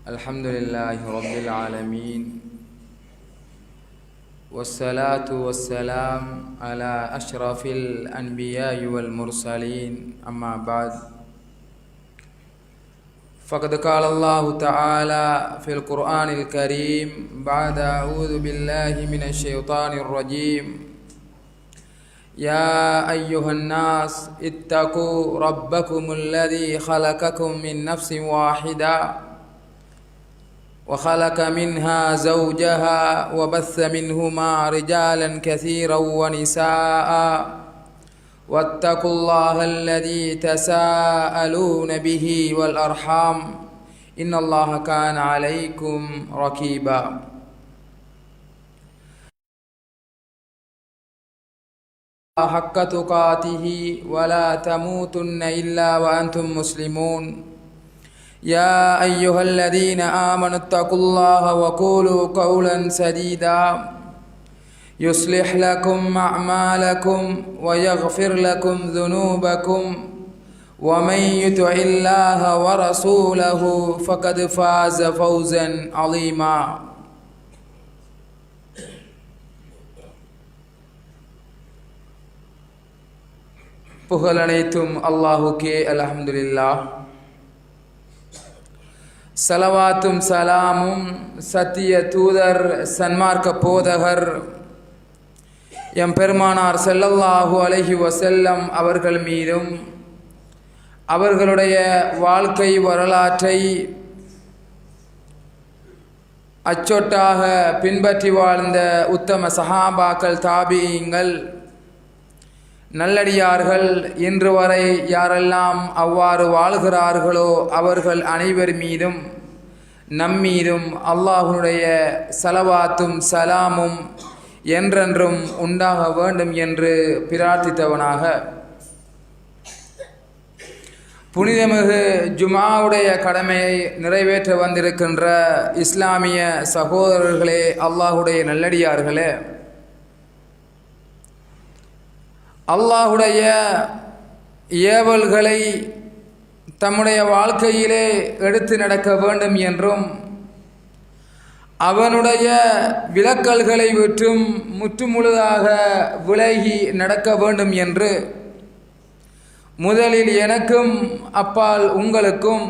الحمد لله رب العالمين والصلاة والسلام على أشرف الأنبياء والمرسلين أما بعد فقد قال الله تعالى في القرآن الكريم بعد أعوذ بالله من الشيطان الرجيم يا أيها الناس اتقوا ربكم الذي خلقكم من نفس واحدة وخلق منها زوجها وبث منهما رجالا كثيرا ونساء واتقوا الله الذي تساءلون به والأرحام إن الله كان عليكم رقيبا حق تقاته ولا تموتن إلا وأنتم مسلمون يا أيها الذين آمنوا اتقوا الله وقولوا قولا سديدا يصلح لكم أعمالكم ويغفر لكم ذنوبكم ومن يطع الله ورسوله فقد فاز فوزا عظيما புகழ் அனைத்தும் அல்லாஹுக்கே அல்ஹம்துலில்லாஹ். சலவாத்தும் சலாமும் சத்திய தூதர் சன்மார்க்க போதகர் எம் பெருமானார் ஸல்லல்லாஹு அலைஹி வஸல்லம் அவர்கள் மீதும் அவர்களுடைய வாழ்க்கை வரலாற்றை அச்சொட்டாக பின்பற்றி வாழ்ந்த உத்தம சஹாபாக்கள், தாபிஈங்கள், நல்லடியார்கள், இன்று வரை யாரெல்லாம் அவ்வாறு வாழ்கிறார்களோ அவர்கள் அனைவர் மீதும் நம்மீதும் அல்லாஹ்வுடைய ஸலவாத்தும் சலாமும் என்றென்றும் உண்டாக வேண்டும் என்று பிரார்த்தித்தவனாக புனிதமிகு ஜுமாவுடைய கடமையை நிறைவேற்ற வந்திருக்கின்ற இஸ்லாமிய சகோதரர்களே, அல்லாஹ்வுடைய நல்லடியார்களே, அல்லாஹ்வுடைய ஏவல்களை தம்முடைய வாழ்க்கையிலே எடுத்து நடக்க வேண்டும் என்றும் அவனுடைய விலக்கல்களை விட்டும் முற்றுமுழுதாக விலகி நடக்க வேண்டும் என்று முதலில் எனக்கும் அப்பால் உங்களுக்கும்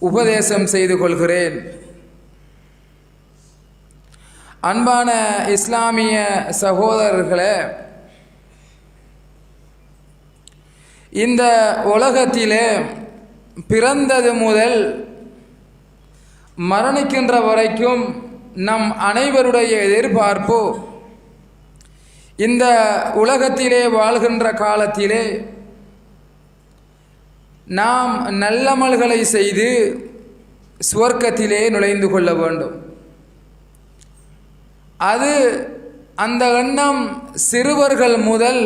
உபதேசம் செய்து கொள்கிறேன். அன்பான இஸ்லாமிய சகோதரர்களே, இந்த உலகத்திலே பிறந்தது முதல் மரணிக்கின்ற வரைக்கும் நம் அனைவருடைய எதிர்பார்ப்பு இந்த உலகத்திலே வாழ்கின்ற காலத்திலே நாம் நல்லமல்களை செய்து சுவர்க்கத்திலே நுழைந்து கொள்ள வேண்டும். அது அந்த எண்ணம் சிறுவர்கள் முதல்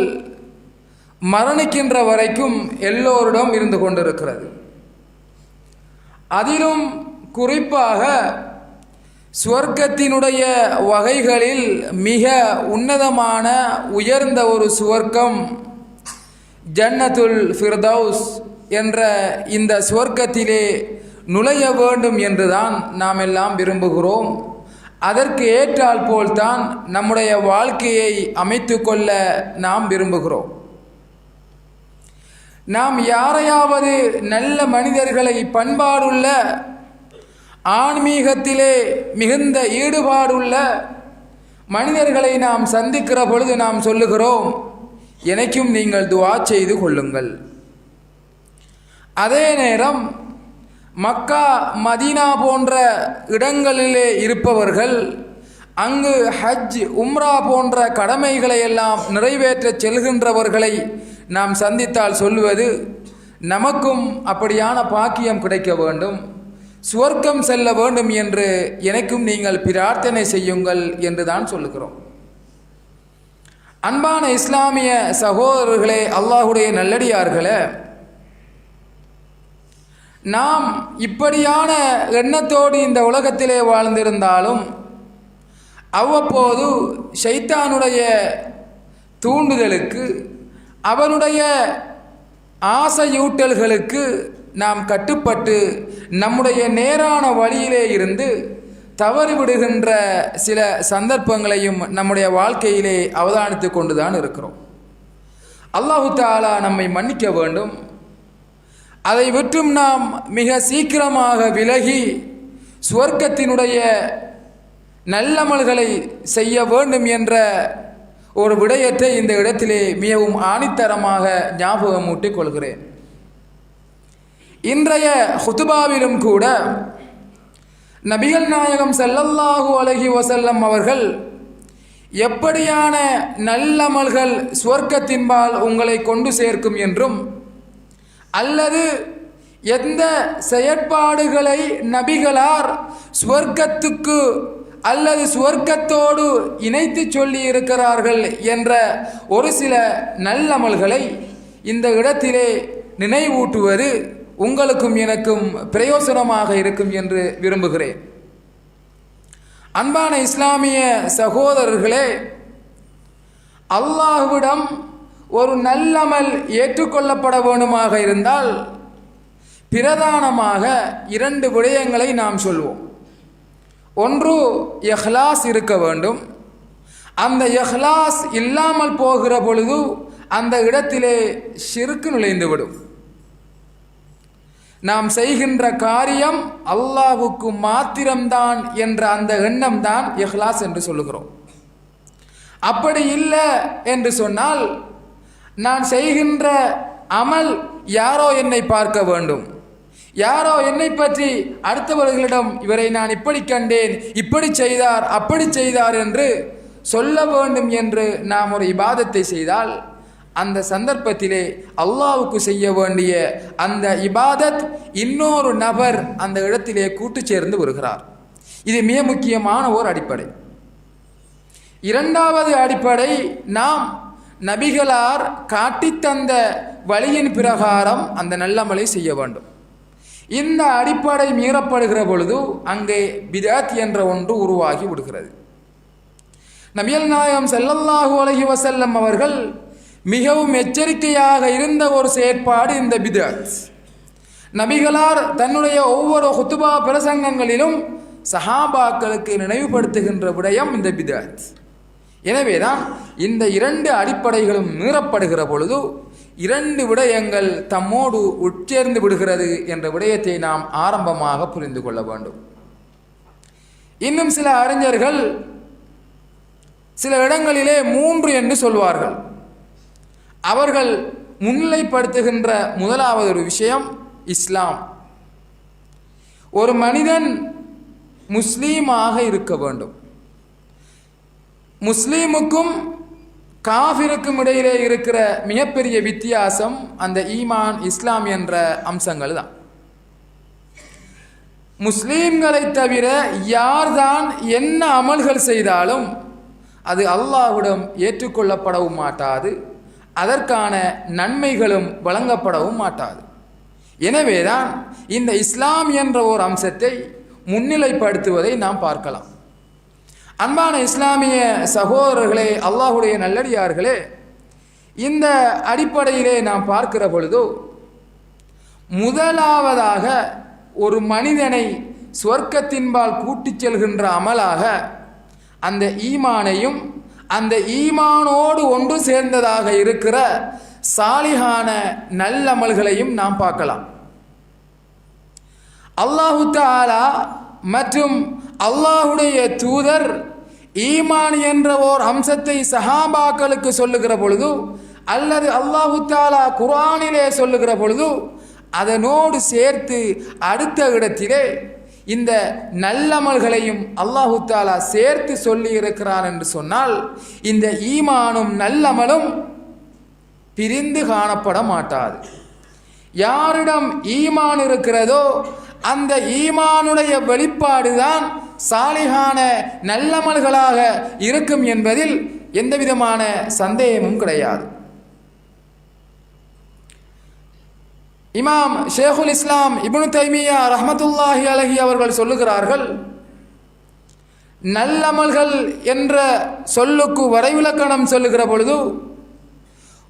மரணிக்கின்ற வரைக்கும் எல்லோரிடம் இருந்து கொண்டிருக்கிறது. அதிலும் குறிப்பாக சுவர்க்கத்தினுடைய வகைகளில் மிக உன்னதமான உயர்ந்த ஒரு சுவர்க்கம் ஜன்னத்துல் ஃபிர்தௌஸ் என்ற இந்த சுவர்க்கத்திலே நுழைய வேண்டும் என்றுதான் நாம் எல்லாம் விரும்புகிறோம். அதற்கு ஏற்றால் போல்தான் நம்முடைய வாழ்க்கையை அமைத்து கொள்ள நாம் விரும்புகிறோம். நாம் யாரையாவது நல்ல மனிதர்களை, பண்பாடுள்ள, ஆன்மீகத்திலே மிகுந்த ஈடுபாடுள்ள மனிதர்களை நாம் சந்திக்கிற பொழுது நாம் சொல்லுகிறோம், எனக்கும் நீங்கள் துஆ செய்து கொள்ளுங்கள். அதே நேரம் மக்கா, மதீனா போன்ற இடங்களிலே இருப்பவர்கள், அங்கு ஹஜ், உம்ரா போன்ற கடமைகளை எல்லாம் நிறைவேற்ற செல்கின்றவர்களை நாம் சந்தித்தால் சொல்வது, நமக்கும் அப்படியான பாக்கியம் கிடைக்க வேண்டும், சுவர்க்கம் செல்ல வேண்டும் என்று எனக்கும் நீங்கள் பிரார்த்தனை செய்யுங்கள் என்று தான் சொல்லுகிறோம். அன்பான இஸ்லாமிய சகோதரர்களே, அல்லாஹ்வுடைய நல்லடியார்களே, நாம் இப்படியான எண்ணத்தோடு இந்த உலகத்திலே வாழ்ந்திருந்தாலும் அவ்வப்போது ஷைத்தானுடைய தூண்டுதலுக்கு, அவனுடைய ஆசையூட்டல்களுக்கு நாம் கட்டுப்பட்டு நம்முடைய நேரான வழியிலே இருந்து தவறிவிடுகின்ற சில சந்தர்ப்பங்களையும் நம்முடைய வாழ்க்கையிலே அவதானித்து கொண்டுதான் இருக்கிறோம். அல்லாஹு தஆலா நம்மை மன்னிக்க வேண்டும். அதை விட்டும் நாம் மிக சீக்கிரமாக விலகி சுவர்க்கத்தினுடைய நல்லமல்களை செய்ய வேண்டும் என்ற ஒரு விடயத்தை இந்த இடத்திலே மிகவும் ஆணித்தரமாக ஞாபகமூட்டிக் கொள்கிறேன். இன்றைய ஹுதுபாவிலும் கூட நபிகள் நாயகம் ஸல்லல்லாஹு அலைஹி வஸல்லம் அவர்கள் எப்படியான நல்லமல்கள் சுவர்க்கத்தின்பால் உங்களை கொண்டு சேர்க்கும் என்றும், அல்லது எந்த செயற்பாடுகளை நபிகளார் சுவர்க்கத்துக்கு அல்லது சுவர்க்கத்தோடு இணைத்து சொல்லி இருக்கிறார்கள் என்ற ஒரு சில நல்லமல்களை இந்த இடத்திலே நினைவூட்டுவது உங்களுக்கும் எனக்கும் பிரயோசனமாக இருக்கும் என்று விரும்புகிறேன். அன்பான இஸ்லாமிய சகோதரர்களே, அல்லாஹ்விடம் ஒரு நல்லமல் ஏற்றுக்கொள்ளப்பட வேண்டுமாக இருந்தால் பிரதானமாக 2 விடயங்களை நாம் சொல்வோம். ஒன்று, இஹ்லாஸ் இருக்க வேண்டும். அந்த இஹ்லாஸ் இல்லாமல் போகிற பொழுது அந்த இடத்திலே ஷிர்க் நுழைந்துவிடும். நாம் செய்கின்ற காரியம் அல்லாஹ்வுக்கு மாத்திரம்தான் என்ற அந்த எண்ணம் தான் இஹ்லாஸ் என்று சொல்லுகிறோம். அப்படி இல்லை என்று சொன்னால், நான் செய்கின்ற அமல் யாரோ என்னை பார்க்க வேண்டும், யாரோ என்னை பற்றி அடுத்தவர்களிடம் இவரை நான் இப்படி கண்டேன், இப்படி செய்தார், அப்படி செய்தார் என்று சொல்ல வேண்டும் என்று நாம் ஒரு இபாதத்தை செய்தால், அந்த சந்தர்ப்பத்திலே அல்லாஹ்வுக்கு செய்ய வேண்டிய அந்த இபாதத் இன்னொரு நபர் அந்த இடத்திலே கூட்டு சேர்ந்து வருகிறார். இது மிக முக்கியமான ஒரு அடிப்படை. 2வது அடிப்படை, நாம் நபிகளார் காட்டித்தந்த வழியின் பிரகாரம் அந்த நல்லமலை செய்ய வேண்டும். இந்த அடிப்படை மீறப்படுகிற பொழுது அங்கே பிதஅத் என்ற ஒன்று உருவாகி விடுகிறது. நபிகள் நாயகம் ஸல்லல்லாஹு அலைஹி வஸல்லம் அவர்கள் மிகவும் எச்சரிக்கையாக இருந்த ஒரு செயற்பாடு இந்த பிதஅத். நபிகளார் தன்னுடைய ஒவ்வொரு ஹுத்துபா பிரசங்கங்களிலும் சஹாபாக்களுக்கு நினைவுபடுத்துகின்ற விடயம் இந்த பிதஅத். எனவேதான் இந்த 2 அடிப்படைகளும் மீறப்படுகிற பொழுது 2 விடயங்கள் தம்மோடு உட்சேர்ந்து விடுகிறது என்ற விடயத்தை நாம் ஆரம்பமாக புரிந்து கொள்ள வேண்டும். இன்னும் சில அறிஞர்கள் சில இடங்களிலே 3 என்று சொல்வார்கள். அவர்கள் முன்னிலைப்படுத்துகின்ற முதலாவது ஒரு விஷயம் இஸ்லாம். ஒரு மனிதன் முஸ்லீமாக இருக்க வேண்டும். முஸ்லீமுக்கும் காஃபிருக்கும் இடையிலே இருக்கிற மிகப்பெரிய வித்தியாசம் அந்த ஈமான், இஸ்லாம் என்ற அம்சங்கள் தான். முஸ்லீம்களை தவிர யார்தான் என்ன அமல்கள் செய்தாலும் அது அல்லாஹ்விடம் ஏற்றுக்கொள்ளப்படவும் மாட்டாது, அதற்கான நன்மைகளும் வழங்கப்படவும் மாட்டாது. எனவேதான் இந்த இஸ்லாம் என்ற ஒரு அம்சத்தை முன்னிலைப்படுத்துவதை நாம் பார்க்கலாம். அன்பான இஸ்லாமிய சகோதரர்களே, அல்லாஹ்வுடைய நல்லடியார்களே, இந்த அடிப்படையிலே நாம் பார்க்கிற பொழுது முதலாவதாக ஒரு மனிதனை சுவர்க்கத்தின்பால் கூட்டிச் செல்கின்ற அமலாக அந்த ஈமானையும் அந்த ஈமானோடு ஒன்று சேர்ந்ததாக இருக்கிற சாலிஹான நல்லமல்களையும் நாம் பார்க்கலாம். அல்லாஹு தஆலா மற்றும் அல்லாஹுடைய தூதர் ஈமான் என்ற ஓர் அம்சத்தை சஹாபாக்களுக்கு சொல்லுகிற பொழுது, அல்லது அல்லாஹு தஆலா குர்ஆனிலே சொல்லுகிற பொழுது, அதனோடு சேர்த்து அடுத்த இடத்திலே இந்த நல்லமல்களையும் அல்லாஹு தஆலா சேர்த்து சொல்லி இருக்கிறான் என்று சொன்னால், இந்த ஈமானும் நல்லமலும் பிரிந்து காணப்பட மாட்டாது. யாரிடம் ஈமான் இருக்கிறதோ அந்த ஈமானுடைய வெளிப்பாடுதான் சாலிஹான நல்லமல்களாக இருக்கும் என்பதில் எந்தவிதமான சந்தேகமும் கிடையாது. இமாம் ஷேகுல் இஸ்லாம் இப்னு தைமியா ரஹ்மத்துல்லாஹி அலைஹி அவர்கள் சொல்லுகிறார்கள், நல்லமல்கள் என்ற சொல்லுக்கு வரைவிலக்கணம் சொல்லுகிற பொழுது,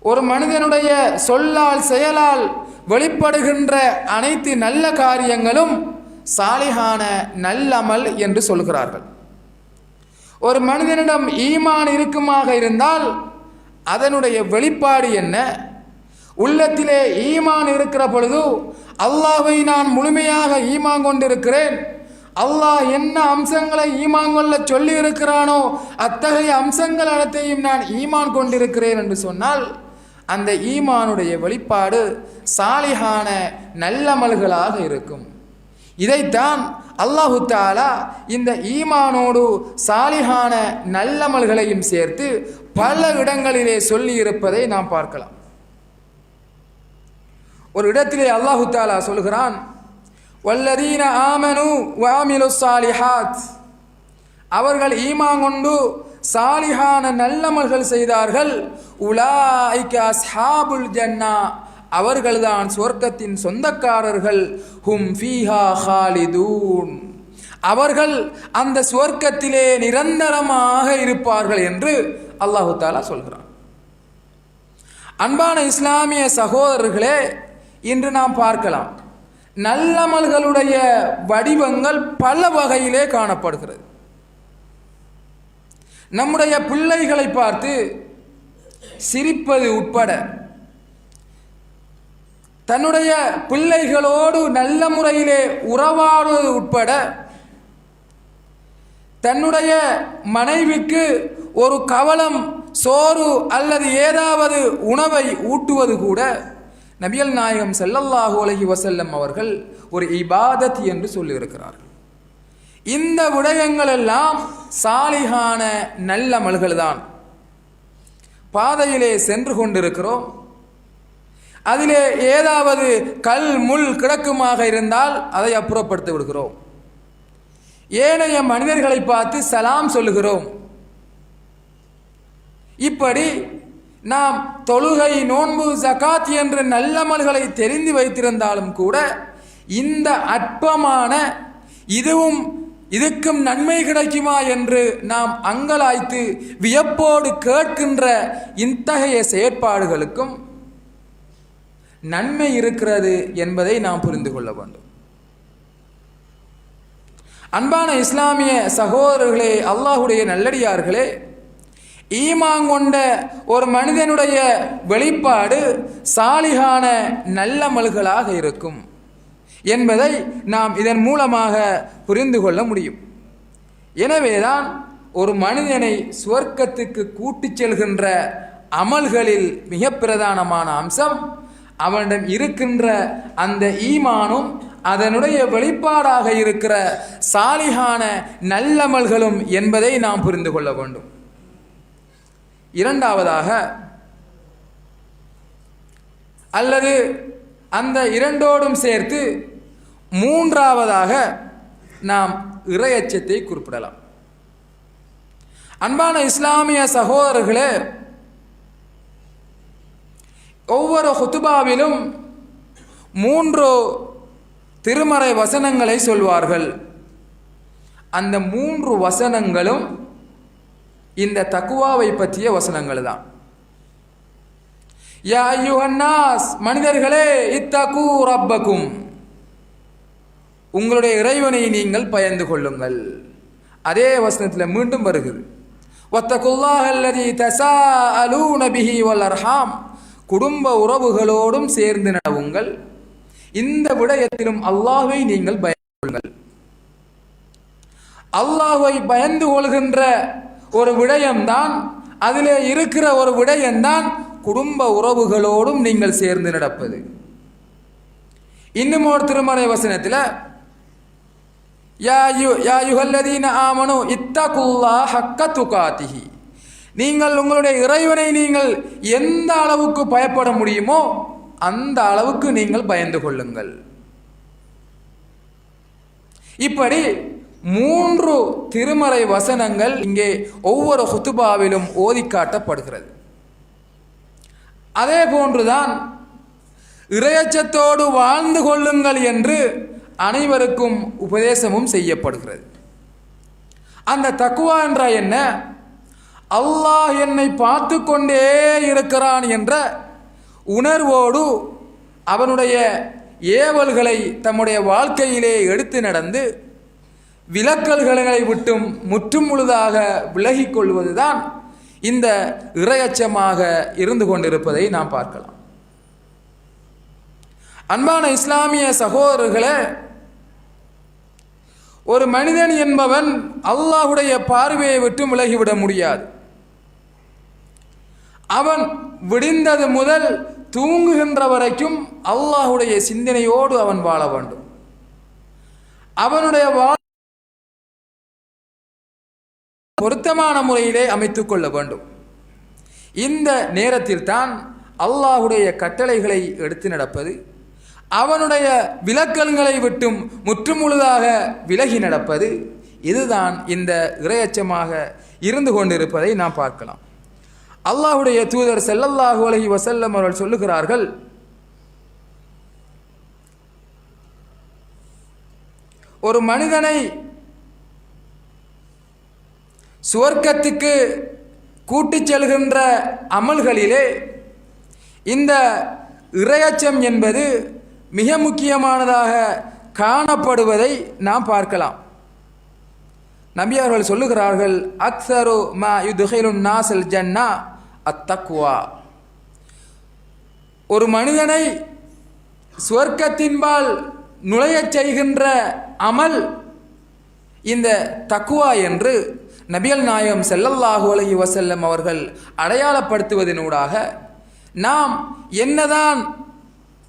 ஒரு மனிதனுடைய சொல்லால் செயலால் வெளிப்படுகின்ற அனைத்து நல்ல காரியங்களும் சாலிஹான நல்லமல் என்று சொல்கிறார்கள். ஒரு மனிதனிடம் ஈமான் இருக்குமாக இருந்தால் அதனுடைய வெளிப்பாடு என்ன? உள்ளத்திலே ஈமான் இருக்கிற பொழுது அல்லாஹ்வை நான் முழுமையாக ஈமான் கொண்டிருக்கிறேன், அல்லாஹ் என்ன அம்சங்களை ஈமான் கொள்ள சொல்லி இருக்கிறானோ அத்தகைய அம்சங்கள் அனைத்தையும் நான் ஈமான் கொண்டிருக்கிறேன் என்று சொன்னால் அந்த ஈமானுடைய வெளிப்பாடு சாலிஹான நல்லமல்களாக இருக்கும். இதைத்தான் அல்லாஹு தஆலா இந்த ஈமானோடு சாலிஹான நல்லமல்களையும் சேர்த்து பல இடங்களிலே சொல்லி இருப்பதை நாம் பார்க்கலாம். ஒரு இடத்திலே அல்லாஹு தஆலா சொல்கிறான், வல்லதீன ஆமனு வஅமிலுஸ் சாலிஹாத், அவர்கள் ஈமான் கொண்டு சாலிஹான நல்லமல்கள் செய்தார்கள், உலாயிக அஸ்ஹாபுல் ஜன்னா, அவர்கள்தான் சொர்க்கத்தின் சொந்தக்காரர்கள், ஹும் ஃபீஹா ஹாலிதூன், அவர்கள் அந்த சொர்க்கத்திலே நிரந்தரமாக இருப்பார்கள் என்று அல்லாஹு தஆலா சொல்கிறான். அன்பான இஸ்லாமிய சகோதரர்களே, இன்று நாம் பார்க்கலாம் நல்லமல்களுடைய வடிவங்கள் பல வகையிலே காணப்படுகிறது. நம்முடைய பிள்ளைகளை பார்த்து சிரிப்பது உட்பட, தன்னுடைய பிள்ளைகளோடு நல்ல முறையிலே உறவாடுவது உட்பட, தன்னுடைய மனைவிக்கு ஒரு கவலம் சோறு அல்லது ஏதாவது உணவை ஊட்டுவது கூட நபிகள் நாயகம் ஸல்லல்லாஹு அலைஹி வஸல்லம் அவர்கள் ஒரு இபாதத் என்று சொல்லியிருக்கிறார்கள். இந்த விடயங்கள் எல்லாம் சாலிஹான நல்லமல்கள் தான். பாதையிலே சென்று கொண்டிருக்கிறோம், அதிலே ஏதாவது கல் முள் கிடக்குமாக இருந்தால் அதை அப்புறப்படுத்தி விடுகிறோம். ஏனைய மனிதர்களை பார்த்து சலாம் சொல்லுகிறோம். இப்படி நாம் தொழுகை, நோன்பு, ஜகாத் என்ற நல்லமல்களை தெரிந்து வைத்திருந்தாலும் கூட இந்த அற்பமான இதுக்கும் நன்மை கிடைக்குமா என்று நாம் அங்கலாய்த்து வியப்போடு கேட்கின்ற இத்தகைய செயற்பாடுகளுக்கும் நன்மை இருக்கிறது என்பதை நாம் புரிந்து கொள்ள வேண்டும். அன்பான இஸ்லாமிய சகோதரர்களே, அல்லாஹுடைய நல்லடியார்களே, ஈமான் கொண்ட ஒரு மனிதனுடைய வெளிப்பாடு சாலிஹான நல்லமல்களாக இருக்கும் என்பதை நாம் இதன் மூலமாக புரிந்து கொள்ள முடியும். எனவேதான் ஒரு மனிதனை சுவர்க்கத்துக்கு கூட்டிச் செல்கின்ற அமல்களில் மிக பிரதானமான அம்சம் அவனிடம் இருக்கின்ற அந்த ஈமானும் அதனுடைய வெளிப்பாடாக இருக்கிற சாலிஹான நல்லமல்களும் என்பதை நாம் புரிந்து கொள்ள வேண்டும். இரண்டாவதாக, அல்லது அந்த இரண்டோடும் சேர்த்து மூன்றாவதாக நாம் இறையச்சத்தை குறிப்பிடலாம். அன்பான இஸ்லாமிய சகோதரர்களே, ஒவ்வொரு ஹுதுபாவிலும் 3 திருமறை வசனங்களை சொல்வார்கள். அந்த 3 வசனங்களும் இந்த தக்குவாவை பற்றிய வசனங்கள் தான். யா அய்யுஹன்னாஸ், மனிதர்களே, இத்தகு ரப்பக்கும், உங்களுடைய இறைவனை நீங்கள் பயந்து கொள்ளுங்கள். அதே வசனத்தில் மீண்டும் வருகிறது, வத்தகுல்லாஹ அல்லதி தஸாஅலூன பிஹி வல் அர்ஹாம், குடும்ப உறவுகளோடும் சேர்ந்து நடவுங்கள். இந்த விடயத்திலும் அல்லாஹ்வை நீங்கள் பயந்து கொள்ளுங்கள். அல்லாஹ்வை பயந்து கொள்கின்ற ஒரு விடயம்தான், அதிலே இருக்கிற ஒரு விடயம்தான் குடும்ப உறவுகளோடும் நீங்கள் சேர்ந்து நடப்பது. இன்னும் ஒரு திருமறை வசனத்தில் யா அய்யுஹல்லதீன ஆமனு இத்தகுல்லாஹ ஹக்க துகாதிஹி, நீங்கள் உங்களுடைய இறைவனை நீங்கள் எந்த அளவுக்கு பயப்பட முடியுமோ அந்த அளவுக்கு நீங்கள் பயந்து கொள்ளுங்கள். இப்படி 3 திருமறை வசனங்கள் இங்கே ஒவ்வொரு ஹுதுபாவிலும் ஓதி காட்டப்படுகிறது. அதே போன்றுதான் இறையச்சத்தோடு வாழ்ந்து கொள்ளுங்கள் என்று அனைவருக்கும் உபதேசமும் செய்யப்படுகிறது. அந்த தக்குவா என்ற என்ன? அல்லாஹ் என்னை பார்த்து கொண்டே இருக்கிறான் என்ற உணர்வோடு அவனுடைய ஏவல்களை தம்முடைய வாழ்க்கையிலே எடுத்து நடந்து விலக்கல்களை விட்டும் முற்றும் முழுதாக விலகிக் கொள்வதுதான் இந்த இறையச்சமாக இருந்து கொண்டிருப்பதை நாம் பார்க்கலாம். அன்பான இஸ்லாமிய சகோதரர்களே, ஒரு மனிதன் என்பவன் அல்லாஹுடைய பார்வையை விட்டு விலகிவிட முடியாது. அவன் விடிந்தது முதல் தூங்குகின்ற வரைக்கும் அல்லாஹுடைய சிந்தனையோடு அவன் வாழ வேண்டும். அவனுடைய பொருத்தமான முறையிலே அமைத்துக் கொள்ள வேண்டும். இந்த நேரத்தில் தான் அல்லாஹுடைய கட்டளைகளை எடுத்து நடப்பது, அவனுடைய விலக்கல்களை விட்டும் முற்றுமுழுதாக விலகி நடப்பது, இதுதான் இந்த இறையச்சமாக இருந்து கொண்டிருப்பதை நாம் பார்க்கலாம். அல்லாஹுடைய தூதர் ஸல்லல்லாஹு அலைஹி வஸல்லம் அவர்கள் சொல்லுகிறார்கள், ஒரு மனிதனை சுவர்க்கத்துக்கு கூட்டிச் செல்கின்ற அமல்களிலே இந்த இறையச்சம் என்பது மிக முக்கியமானதாக காணப்படுவதை நாம் பார்க்கலாம். நபி அவர்கள் சொல்லுகிறார்கள், அக்ஸரு மா யுத்ஹிலுன் நாஸல் ஜன்னா அத்தக்வா. ஒரு மனிதனை சுவர்க்கத்தின்பால் நுழையச் செய்கின்ற அமல் இந்த தக்குவா என்று நபிகள் நாயகம் ஸல்லல்லாஹு அலைஹி வஸல்லம் அவர்கள் அடையாளப்படுத்துவதனூடாக நாம் என்னதான்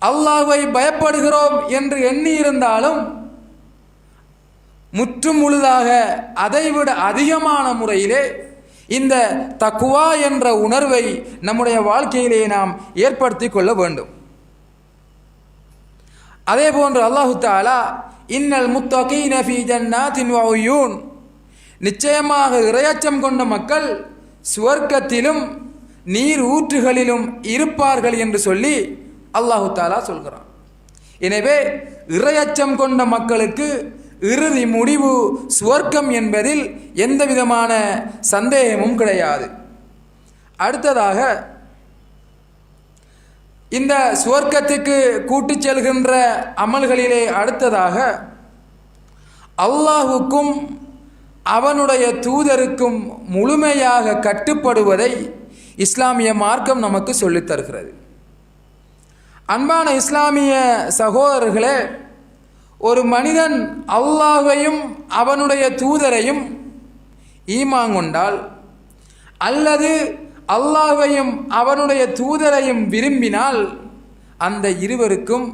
அல்லாஹ்வை பயப்படுகிறோம் என்று எண்ணியிருந்தாலும் முற்றும் முழுதாக அதைவிட அதிகமான முறையிலே இந்த தக்குவா என்ற உணர்வை நம்முடைய வாழ்க்கையிலே நாம் ஏற்படுத்தி கொள்ள வேண்டும். அதே போன்று அல்லாஹு தஆலா இன்னல் முத்தகீன ஃபீ ஜன்னாத்தின் வ உயூன், நிச்சயமாக இறையச்சம் கொண்ட மக்கள் சுவர்க்கத்திலும் நீர் ஊற்றுகளிலும் இருப்பார்கள் என்று சொல்லி அல்லாஹு தஆலா சொல்கிறான். எனவே இறையச்சம் கொண்ட மக்களுக்கு இறுதி முடிவு சுவர்க்கம் என்பதில் எந்த விதமான சந்தேகமும் கிடையாது. அடுத்ததாக இந்த சுவர்க்கத்துக்கு கூட்டிச் செல்கின்ற அமல்களிலே அடுத்ததாக அல்லாஹுக்கும் அவனுடைய தூதருக்கும் முழுமையாக கட்டுப்படுவதை இஸ்லாமிய மார்க்கம் நமக்கு சொல்லித் தருகிறது. அன்பான இஸ்லாமிய சகோதரர்களே, ஒரு மனிதன் அல்லாஹ்வையும் அவனுடைய தூதரையும் ஈமான் கொண்டால், அல்லது அல்லாஹ்வையும் அவனுடைய தூதரையும் விரும்பினால், அந்த இருவருக்கும்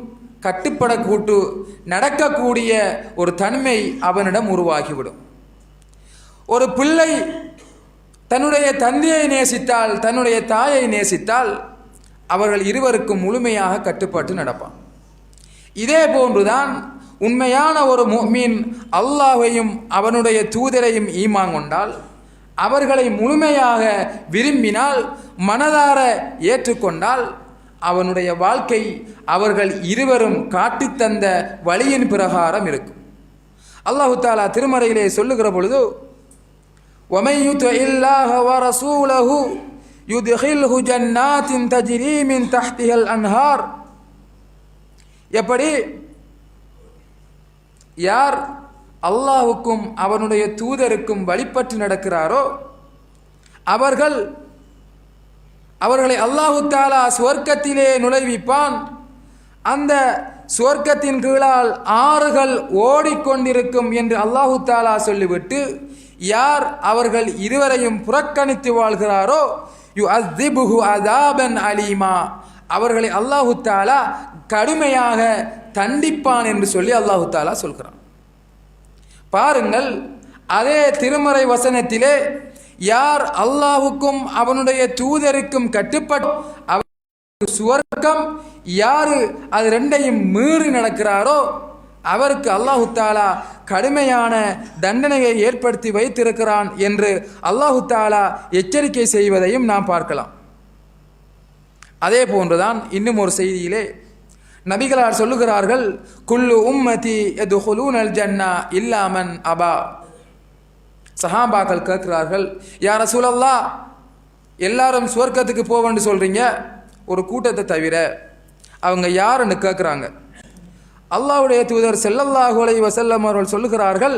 கட்டுப்படக்கூட்டு நடக்கக்கூடிய ஒரு தன்மை அவனிடம் உருவாகிவிடும். ஒரு பிள்ளை தன்னுடைய தந்தையை நேசித்தால், தன்னுடைய தாயை நேசித்தால், அவர்கள் இருவருக்கும் முழுமையாக கட்டுப்பட்டு நடப்பான். இதே போன்றுதான் உண்மையான ஒரு முஃமின் அல்லாஹ்வையும் அவனுடைய தூதரையும் ஈமான் கொண்டால், அவர்களை முழுமையாக விரும்பினால், மனதார ஏற்றுக்கொண்டால், அவனுடைய வாழ்க்கை அவர்கள் இருவரும் காட்டித்தந்த வழியின் பிரகாரம் இருக்கும். அல்லாஹு தஆலா திருமறையிலே சொல்லுகிற பொழுது, وَمَن يُطِعِ اللَّهَ وَرَسُولَهُ يُدْخِلْهُ جَنَّاتٍ تَجْرِي مِن تَحْتِهَا الْأَنْهَارُ. எப்படி யார் அல்லாஹ்வுக்கும் அவனுடைய தூதருக்கும் வழிபட்டு நடக்கிறாரோ அவர்களை அல்லாஹு தஆலா சுவர்க்கத்திலே நுழைவிப்பான். அந்த சுவர்க்கத்தின் கீழால் ஆறுகள் ஓடிக்கொண்டிருக்கும் என்று அல்லாஹு தஆலா சொல்லிவிட்டு, யார் அவர்கள் இருவரையும் புறக்கணித்து வாழ்கிறாரோ யுஅذிபுஹு அஸாபன் அலீமா, அவர்களை அல்லாஹு தஆலா கடுமையாக தண்டிப்பான் என்று சொல்லி அல்லாஹு தஆலா சொல்கிறான். பாருங்கள், அதே திருமறை வசனத்திலே யார் அல்லாஹுக்கும் அவனுடைய தூதருக்கும் கட்டுப்பட்டு சுவர்க்கம், யாரு அது ரெண்டையும் மீறி நடக்கிறாரோ அவருக்கு அல்லாஹு தஆலா கடுமையான தண்டனையை ஏற்படுத்தி வைத்திருக்கிறான் என்று அல்லாஹு தஆலா எச்சரிக்கை செய்வதையும் நாம் பார்க்கலாம். அதே போன்றுதான் இன்னும் ஒரு செய்தியிலே நபிகளார் சொல்லுகிறார்கள், குல்லு உம்மதி யதுகுலூனல் ஜன்னா இல்லா மன் அபா. சஹாபாக்கள் கேட்கிறார்கள், யா ரசூலல்லாஹ், எல்லாரும் சுவர்க்கத்துக்கு போவேன்னு சொல்றீங்க, ஒரு கூட்டத்தை தவிர, அவங்க யாருன்னு கேட்குறாங்க. அல்லாஹ்வுடைய தூதர் ஸல்லல்லாஹு அலைஹி வஸல்லம் அவர்கள் சொல்லுகிறார்கள்,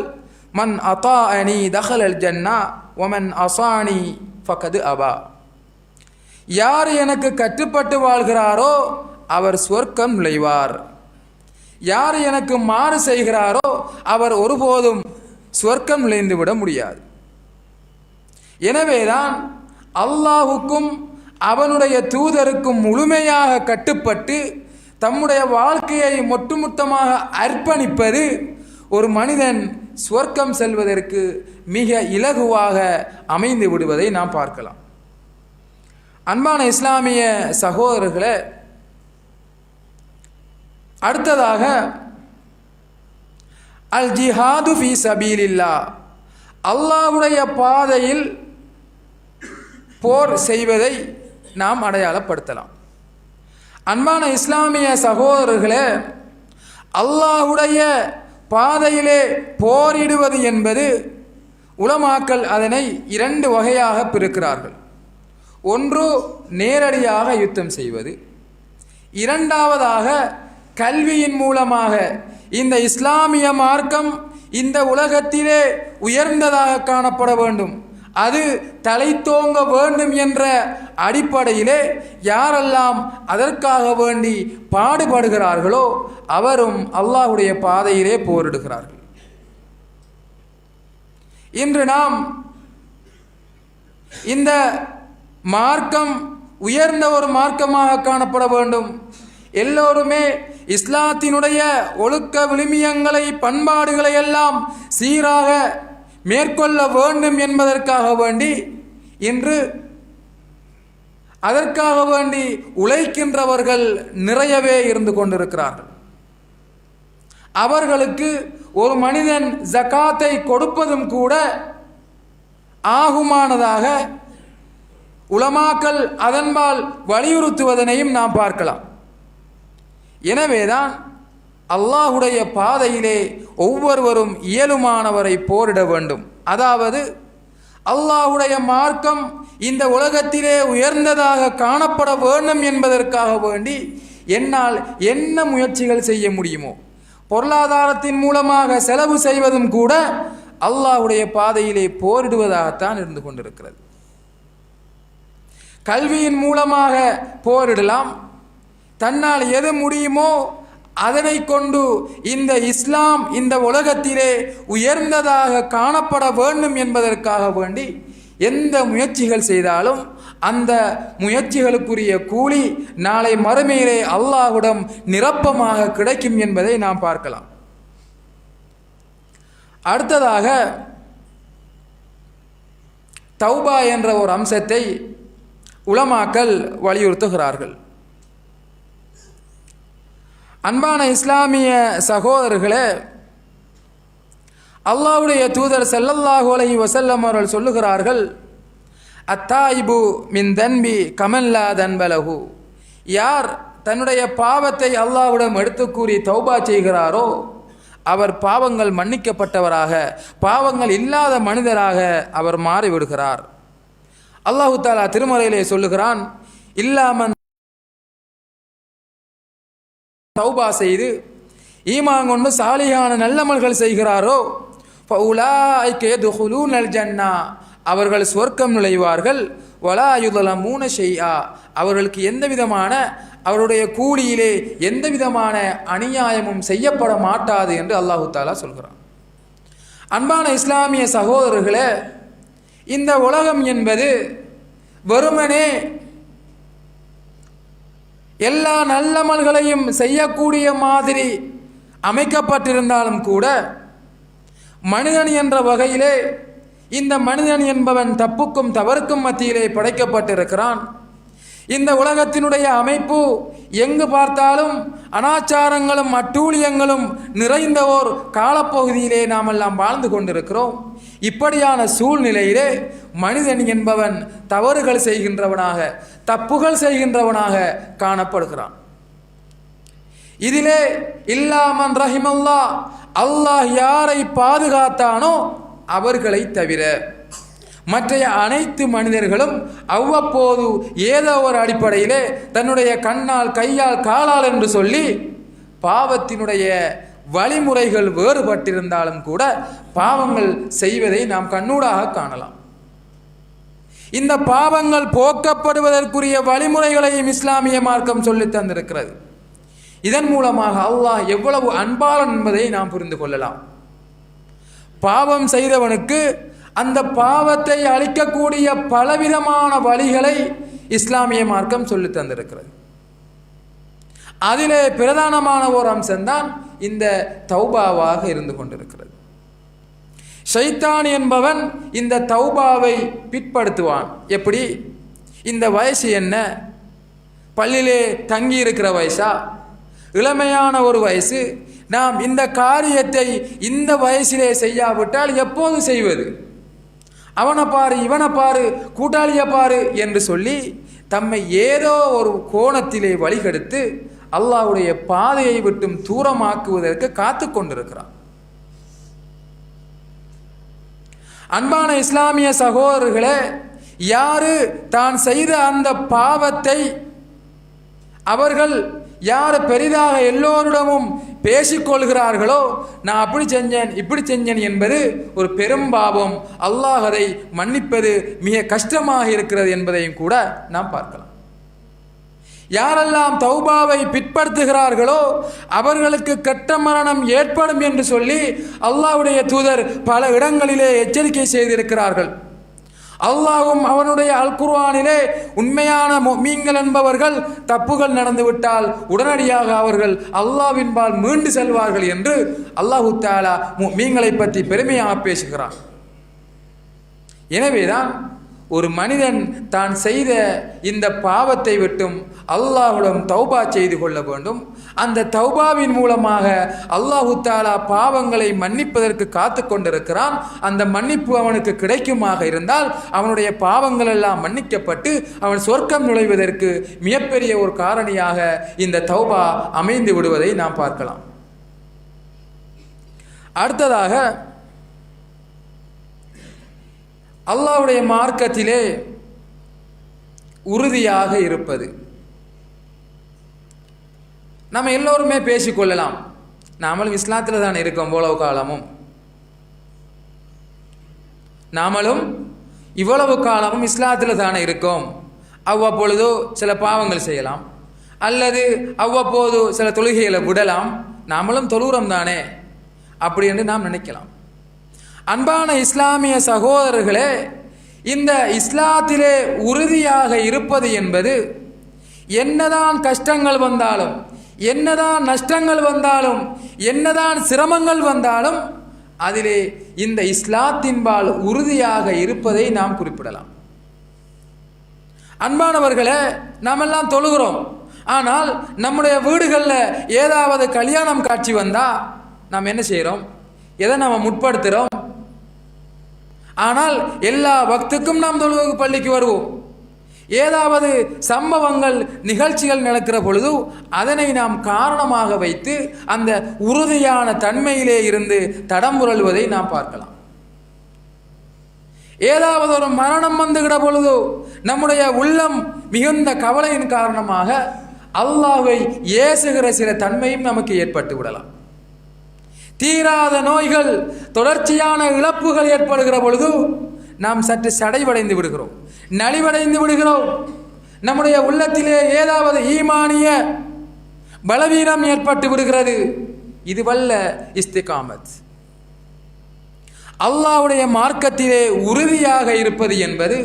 மன் அதாஅனி தஹலல் ஜன்னா வமன் அஸானி ஃபகத் அபா. யார் எனக்கு கட்டுப்பட்டு வாழ்கிறாரோ அவர் சுவர்க்கம் நுழைவார், யார் எனக்கு மாறு செய்கிறாரோ அவர் ஒருபோதும் சுவர்க்கம் நுழைந்து விட முடியாது. எனவேதான் அல்லாஹுக்கும் அவனுடைய தூதருக்கும் முழுமையாக கட்டுப்பட்டு தம்முடைய வாழ்க்கையை ஒட்டுமொத்தமாக அர்ப்பணிப்பது ஒரு மனிதன் சுவர்க்கம் செல்வதற்கு மிக இலகுவாக அமைந்து விடுவதை நாம் பார்க்கலாம். அன்பான இஸ்லாமிய சகோதரர்களே, அடுத்ததாக அல் ஜிஹாது ஃபீ சபீலில்லாஹ், அல்லாஹ்வுடைய பாதையில் போர் செய்வதை நாம் அடையாளப்படுத்தலாம். அன்பான இஸ்லாமிய சகோதரர்களே, அல்லாஹ்வுடைய பாதையிலே போரிடுவது என்பது உலமாக்கள் அதனை இரண்டு வகையாக பிரிக்கிறார்கள். ஒன்று நேரடியாக யுத்தம் செய்வது, இரண்டாவதாக கல்வியின் மூலமாக இந்த இஸ்லாமிய மார்க்கம் இந்த உலகத்திலே உயர்ந்ததாக காணப்பட வேண்டும், அது தலைத்தோங்க வேண்டும் என்ற அடிப்படையிலே யாரெல்லாம் அதற்காக வேண்டி பாடுபடுகிறார்களோ அவரும் அல்லாஹ்வுடைய பாதையிலே போரிடுகிறார்கள். இன்று நாம் இந்த மார்க்கம் உயர்ந்த ஒரு மார்க்கமாக காணப்பட வேண்டும், எல்லோருமே இஸ்லாத்தினுடைய ஒழுக்க விழுமியங்களை பண்பாடுகளை எல்லாம் சீராக மேற்கொள்ள வேண்டும் என்பதற்காக வேண்டி இன்று அதற்காக வேண்டி உழைக்கின்றவர்கள் நிறையவே இருந்து கொண்டிருக்கிறார்கள். அவர்களுக்கு ஒரு மனிதன் ஜகாத்தை கொடுப்பதும் கூட ஆகுமானதாக உலமாக்கள் அதன்பால் வலியுறுத்துவதனையும் நாம் பார்க்கலாம். எனவேதான் அல்லாஹ்வுடைய பாதையிலே ஒவ்வொருவரும் இயலுமானவரை போரிட வேண்டும். அதாவது அல்லாஹ்வுடைய மார்க்கம் இந்த உலகத்திலே உயர்ந்ததாக காணப்பட வேண்டும் என்பதற்காக வேண்டி என்னால் என்ன முயற்சிகள் செய்ய முடியுமோ, பொருளாதாரத்தின் மூலமாக செலவு செய்வதும் கூட அல்லாஹ்வுடைய பாதையிலே போரிடுவதாகத்தான் இருந்து கொண்டிருக்கிறது. கல்வியின் மூலமாக போரிடலாம், தன்னால் எது முடியுமோ அதனை கொண்டு இந்த இஸ்லாம் இந்த உலகத்திலே உயர்ந்ததாக காணப்பட வேண்டும் என்பதற்காக வேண்டி எந்த முயற்சிகள் செய்தாலும் அந்த முயற்சிகளுக்குரிய கூலி நாளை மறுமையிலே அல்லாஹ்விடம் நிரப்பமாக கிடைக்கும் என்பதை நாம் பார்க்கலாம். அடுத்ததாக தௌபா என்ற ஒரு அம்சத்தை உலமாக்கள் வலியுறுத்துகிறார்கள். அன்பான இஸ்லாமிய சகோதரர்களே, அல்லாஹ்வுடைய தூதர் ஸல்லல்லாஹு அலைஹி வஸல்லம் அவர்கள் சொல்லுகிறார்கள், அத்தாயிபு மின் தன்பி கமல்லா தன்பலஹு. யார் தன்னுடைய பாவத்தை அல்லாஹ்விடம் எடுத்து கூறி தௌபா செய்கிறாரோ அவர் பாவங்கள் மன்னிக்கப்பட்டவராக, பாவங்கள் இல்லாத மனிதராக அவர் மாறிவிடுகிறார். அல்லாஹு தஆலா திருமறையிலே சொல்லுகிறான், இல்லாமன் தௌபா செய்து ஈமான் கொண்டு சாலிஹான நல்லமல்கள் செய்கிறாரோ ஃபஉலாயிக யதுகுலூனல் ஜன்னா, அவர்கள் சொர்க்கம் நுழைவார்கள். வலா யுظலமூன ஷைஆ, அவர்களுக்கு எந்த விதமான அவருடைய கூலியிலே எந்த விதமான அநியாயமும் செய்யப்பட மாட்டாது என்று அல்லாஹு தஆலா சொல்கிறான். அன்பான இஸ்லாமிய சகோதரர்களே, இந்த உலகம் என்பது வெறுமனே எல்லா நல்லமல்களையும் செய்யக்கூடிய மாதிரி அமைக்கப்பட்டிருந்தாலும் கூட மனிதன் என்ற வகையிலே இந்த மனிதன் என்பவன் தப்புக்கும் தவறுக்கும் மத்தியிலே படைக்கப்பட்டிருக்கிறான். இந்த உலகத்தினுடைய அமைப்பு எங்கு பார்த்தாலும் அனாச்சாரங்களும் அட்டூழியங்களும் நிறைந்த ஓர் காலப்பகுதியிலே நாம் எல்லாம் வாழ்ந்து கொண்டிருக்கிறோம். இப்படியான சூழ்நிலையிலே மனிதன் என்பவன் தவறுகள் செய்கின்றவனாக, தப்புகள் செய்கின்றவனாக காணப்படுகிறான். இதிலே இல்லாமன் ரஹிமல்லா, அல்லாஹ் யாரை பாதுகாத்தானோ அவர்களை தவிர மற்றைய அனைத்து மனிதர்களும் அவ்வப்போது ஏதோ ஒரு அடிப்படையிலே தன்னுடைய கண்ணால், கையால், காலால் என்று சொல்லி பாவத்தினுடைய வழிமுறைகள் வேறுபட்டிருந்தாலும் கூட பாவங்கள் செய்வதை நாம் கண்ணூடாக காணலாம். இந்த பாவங்கள் போக்கப்படுவதற்குரிய வழிமுறைகளையும் இஸ்லாமிய மார்க்கம் சொல்லி தந்திருக்கிறது. இதன் மூலமாக அல்லாஹ் எவ்வளவு அன்பாளன் என்பதை நாம் புரிந்து கொள்ளலாம். பாவம் செய்தவனுக்கு அந்த பாவத்தை அளிக்கக்கூடிய பலவிதமான வழிகளை இஸ்லாமிய மார்க்கம் சொல்லி தந்திருக்கிறது. அதிலே பிரதானமான ஒரு அம்சம்தான் இந்த தௌபாவாக இருந்து கொண்டிருக்கிறது. ஷைத்தான் என்பவன் இந்த தௌபாவை பிற்படுத்துவான். எப்படி? இந்த வயசு என்ன? பள்ளியிலே தங்கி இருக்கிற வயசா? இளமையான ஒரு வயசு. நாம் இந்த காரியத்தை இந்த வயசிலே செய்யாவிட்டால் எப்போது செய்வது? அவனை பாரு, இவனை பாரு, கூட்டாளியை பாரு என்று சொல்லி தம்மை ஏதோ ஒரு கோணத்திலே வழிகெடுத்து அல்லாஹ்வுடைய பாதையை விட்டும் தூரமாக்குவதற்கு காத்து கொண்டிருக்கிறான். அன்பான இஸ்லாமிய சகோதரர்களே, யாரு தான் செய்த அந்த பாவத்தை அவர்கள் யார் பெரிதாக எல்லோரிடமும் பேசிக்கொள்கிறார்களோ, நான் அப்படி செஞ்சேன் இப்படி செஞ்சேன் என்பது ஒரு பெரும் பாவம், அல்லாஹ் அதை மன்னிப்பது மிக கஷ்டமாக இருக்கிறது என்பதையும் கூட நாம் பார்க்கலாம். யாரெல்லாம் தௌபாவை பிற்படுத்துகிறார்களோ அவர்களுக்கு கெட்ட மரணம் ஏற்படும் என்று சொல்லி அல்லாஹ்வுடைய தூதர் பல இடங்களிலே எச்சரிக்கை செய்திருக்கிறார்கள். அல்லாஹ்வும் அவனுடைய அல் குர்ஆனிலே உண்மையான முஃமின்கள் என்பவர்கள் தப்புகள் நடந்துவிட்டால் உடனடியாக அவர்கள் அல்லாஹ்வின்பால் மீண்டு செல்வார்கள் என்று அல்லாஹ் தஆலா முஃமின்களை பற்றி பெருமையாக பேசுகிறான். எனவேதான் ஒரு மனிதன் தான் செய்த இந்த பாவத்தை விட்டும் அல்லாஹ்விடம் தௌபா செய்து கொள்ள வேண்டும். அந்த தௌபாவின் மூலமாக அல்லாஹ் தஆலா பாவங்களை மன்னிப்பதற்கு காத்து கொண்டிருக்கிறான். அந்த மன்னிப்பு அவனுக்கு கிடைக்குமாக இருந்தால் அவனுடைய பாவங்கள் எல்லாம் மன்னிக்கப்பட்டு அவன் சொர்க்கம் நுழைவதற்கு மிகப்பெரிய ஒரு காரணியாக இந்த தௌபா அமைந்து விடுவதை நாம் பார்க்கலாம். அடுத்ததாக அல்லாஹ்வுடைய மார்க்கத்திலே உறுதியாக இருப்பது. நம்ம எல்லோருமே பேசிக்கொள்ளலாம், நாமளும் இஸ்லாத்தில் தான் இருக்கோம், இவ்வளவு காலமும் நாமளும் இவ்வளவு காலமும் இஸ்லாத்தில் தானே இருக்கோம். அவ்வப்பொழுதோ சில பாவங்கள் செய்யலாம், அல்லது அவ்வப்போது சில தொழுகைகளை விடலாம், நாமளும் தொழுகிறோம் தானே அப்படி என்று நாம் நினைக்கலாம். அன்பான இஸ்லாமிய சகோதரர்களே, இந்த இஸ்லாத்திலே உறுதியாக இருப்பது என்பது என்னதான் கஷ்டங்கள் வந்தாலும், என்னதான் நஷ்டங்கள் வந்தாலும், என்னதான் சிரமங்கள் வந்தாலும் அதிலே இந்த இஸ்லாத்தின்பால் உறுதியாக இருப்பதை நாம் குறிப்பிடலாம். அன்பானவர்களே, நாமெல்லாம் தொழுகிறோம், ஆனால் நம்முடைய வீடுகளில் ஏதாவது கல்யாணம் காட்சி வந்தால் நாம் என்ன செய்கிறோம்? எதை நாம் முற்படுத்துகிறோம்? ஆனால் எல்லா வக்துக்கும் நாம் தொழுகைக்கு பள்ளிக்கு வருவோம். ஏதாவது சம்பவங்கள், நிகழ்ச்சிகள் நடக்கிற பொழுது அதனை நாம் காரணமாக வைத்து அந்த உறுதியான தன்மையிலே இருந்து தடம்புரள்வதை நாம் பார்க்கலாம். ஏதாவது ஒரு மரணம் வந்துகிற பொழுது நம்முடைய உள்ளம் மிகுந்த கவலையின் காரணமாக அல்லாஹ்வை ஏசுகிற சில தன்மையும் நமக்கு ஏற்பட்டு விடலாம். தீராத நோய்கள், தொடர்ச்சியான இழப்புகள் ஏற்படுகிற பொழுது நாம் சற்று சடைவடைந்து விடுகிறோம், நலிவடைந்து விடுகிறோம். நம்முடைய உள்ளத்திலே ஏதாவது ஈமானிய பலவீனம் ஏற்பட்டு விடுகிறது. இதுவல்ல இஸ்திகாமத். அல்லாஹ்வுடைய மார்க்கத்திலே உறுதியாக இருப்பது என்பது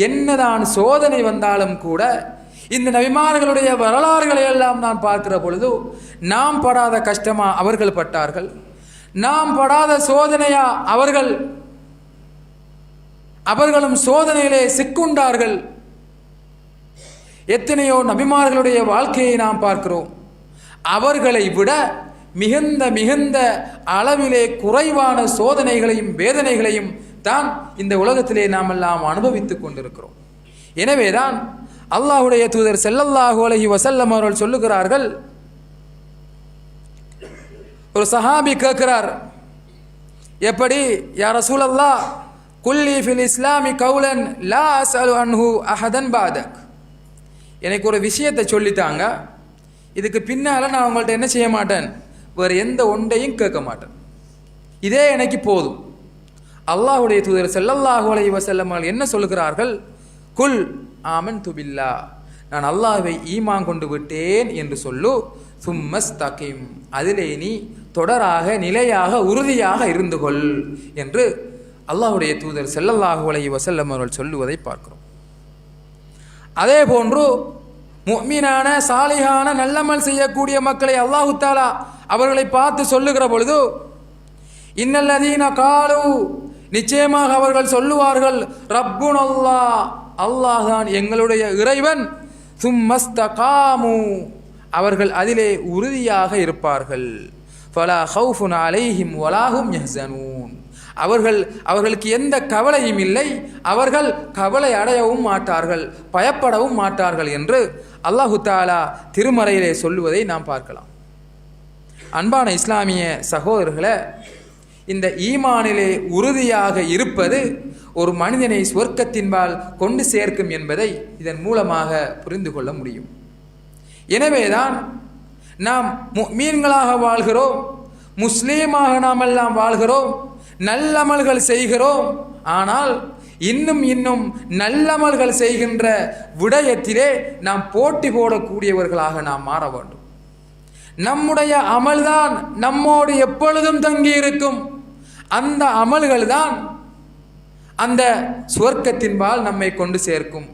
என்னதான் சோதனை வந்தாலும் கூட, இந்த நபிமார்களுடைய வரலாறுகளை எல்லாம் நான் பார்க்கிற பொழுது நாம் படாத கஷ்டமா அவர்கள் பட்டார்கள், நாம் படாத சோதனையா அவர்களும் சோதனையிலே சிக்குண்டார்கள். எத்தனையோ நபிமார்களுடைய வாழ்க்கையை நாம் பார்க்கிறோம். அவர்களை விட மிகுந்த மிகுந்த அளவிலே குறைவான சோதனைகளையும் வேதனைகளையும் தான் இந்த உலகத்திலே நாம் எல்லாம் அனுபவித்துக் கொண்டிருக்கிறோம். எனவேதான் அல்லாஹ்வுடைய தூதர் ஸல்லல்லாஹு அலைஹி வஸல்லம் அவர்கள் சொல்லுகிறார்கள், ஒரு சஹாபி கேட்கிறார், எப்படி யா ரசூலல்லாஹ் குல்லி ஃபில் இஸ்லாமி கௌலன் லா அஸ்அலு அன்ஹு அஹதன் பாதக், எனக்கு ஒரு விஷயத்தை சொல்லித்தாங்க, இதுக்கு பின்னால் நான் உங்கள்கிட்ட என்ன செய்ய மாட்டேன், வேறு எந்த ஒன்றையும் கேட்க மாட்டேன், இதே எனக்கு போதும். அல்லாஹுடைய தூதர் ஸல்லல்லாஹு அலைஹி வஸல்லம் என்ன சொல்லுகிறார்கள், குல் ஆமன்து பில்லாஹ், நான் அல்லாஹ்வை ஈமான் கொண்டு விட்டேன் என்று சொல்லு, சும்மஸ்தகிம், அதிலே நீ தொடராக நிலையாக உறுதியாக இருந்து கொள் என்று அல்லாஹுடைய தூதர் ஸல்லல்லாஹு அலைஹி வஸல்லம் அவர்கள் சொல்லுவதை பார்க்கிறோம். அதே போன்று முஃமினான சாலிஹான நல்லமல் செய்யக்கூடிய மக்களை அல்லாஹு தஆலா அவர்களை பார்த்து சொல்லுகிற பொழுது, இன்னல்லதீன காலு, நிச்சயமாக அவர்கள் சொல்லுவார்கள், ரப்புன் அல்லாஹ், அல்லாஹ் தான் எங்களுடைய இறைவன், சும்மஸ்தகாமு, அவர்கள் அதிலே உறுதியாக இருப்பார்கள், ஃபலா ஹவுஃபுன் அலைஹிம் வலாஹும் யஹ்ஸனூன், அவர்களுக்கு எந்த கவலையும் இல்லை, அவர்கள் கவலை அடையவும் மாட்டார்கள், பயப்படவும் மாட்டார்கள் என்று அல்லாஹு தஆலா திருமறையிலே சொல்லுவதை நாம் பார்க்கலாம். அன்பான இஸ்லாமிய சகோதரர்களே, இந்த ஈமானிலே உறுதியாக இருப்பது ஒரு மனிதனை சொர்க்கத்தின்பால் கொண்டு சேர்க்கும் என்பதை இதன் மூலமாக புரிந்து கொள்ள முடியும். எனவேதான் நாம் முஃமின்களாக வாழ்கிறோம், முஸ்லீமாக நாம் எல்லாம் வாழ்கிறோம், நல்லமல்கள் செய்கிறோம். ஆனால் இன்னும் நல்லமல்கள் செய்கின்ற விடயத்திலே நாம் போட்டி போடக்கூடியவர்களாக நாம் மாற வேண்டும். நம்முடைய அமல்தான் நம்மோடு எப்பொழுதும் தங்கி இருக்கும். அந்த அமல்கள் தான் அந்த சுவர்க்கத்தின்பால் நம்மை கொண்டு சேர்க்கும்.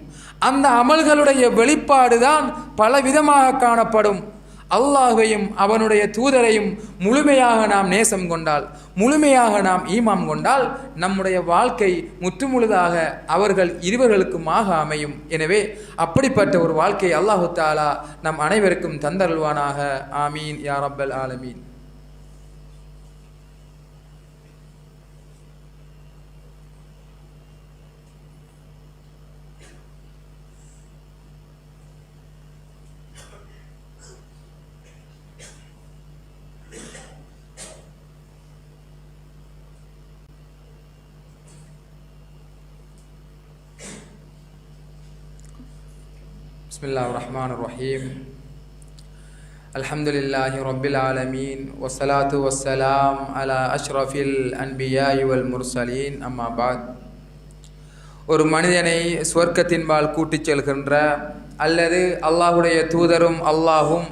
அந்த அமல்களுடைய வெளிப்பாடு தான் பலவிதமாக காணப்படும். அல்லாஹ்வையும் அவனுடைய தூதரையும் முழுமையாக நாம் நேசம் கொண்டால், முழுமையாக நாம் ஈமான் கொண்டால், நம்முடைய வாழ்க்கை முற்றுமுழுதாக அவர்கள் இருவர்களுக்குமாக அமையும். எனவே அப்படிப்பட்ட ஒரு வாழ்க்கை அல்லாஹு தஆலா நம் அனைவருக்கும் தந்தருள்வானாக. ஆமீன் யா ரப்பல் ஆலமீன். பிஸ்மில்லாஹிர் ரஹ்மானிர் ரஹீம். அல்ஹம்துலில்லாஹி ரப்பில் ஆலமீன் வஸ்ஸலாத்து வஸ்ஸலாம் அலா அஷ்ரஃபில் அன்பியாஇ வல் முர்சலீன். அம்மா பாத். ஒரு மனிதனை சுவர்க்கத்தின்பால் கூட்டிச் செல்கின்ற அல்லது அல்லாஹுடைய தூதரும் அல்லாஹும்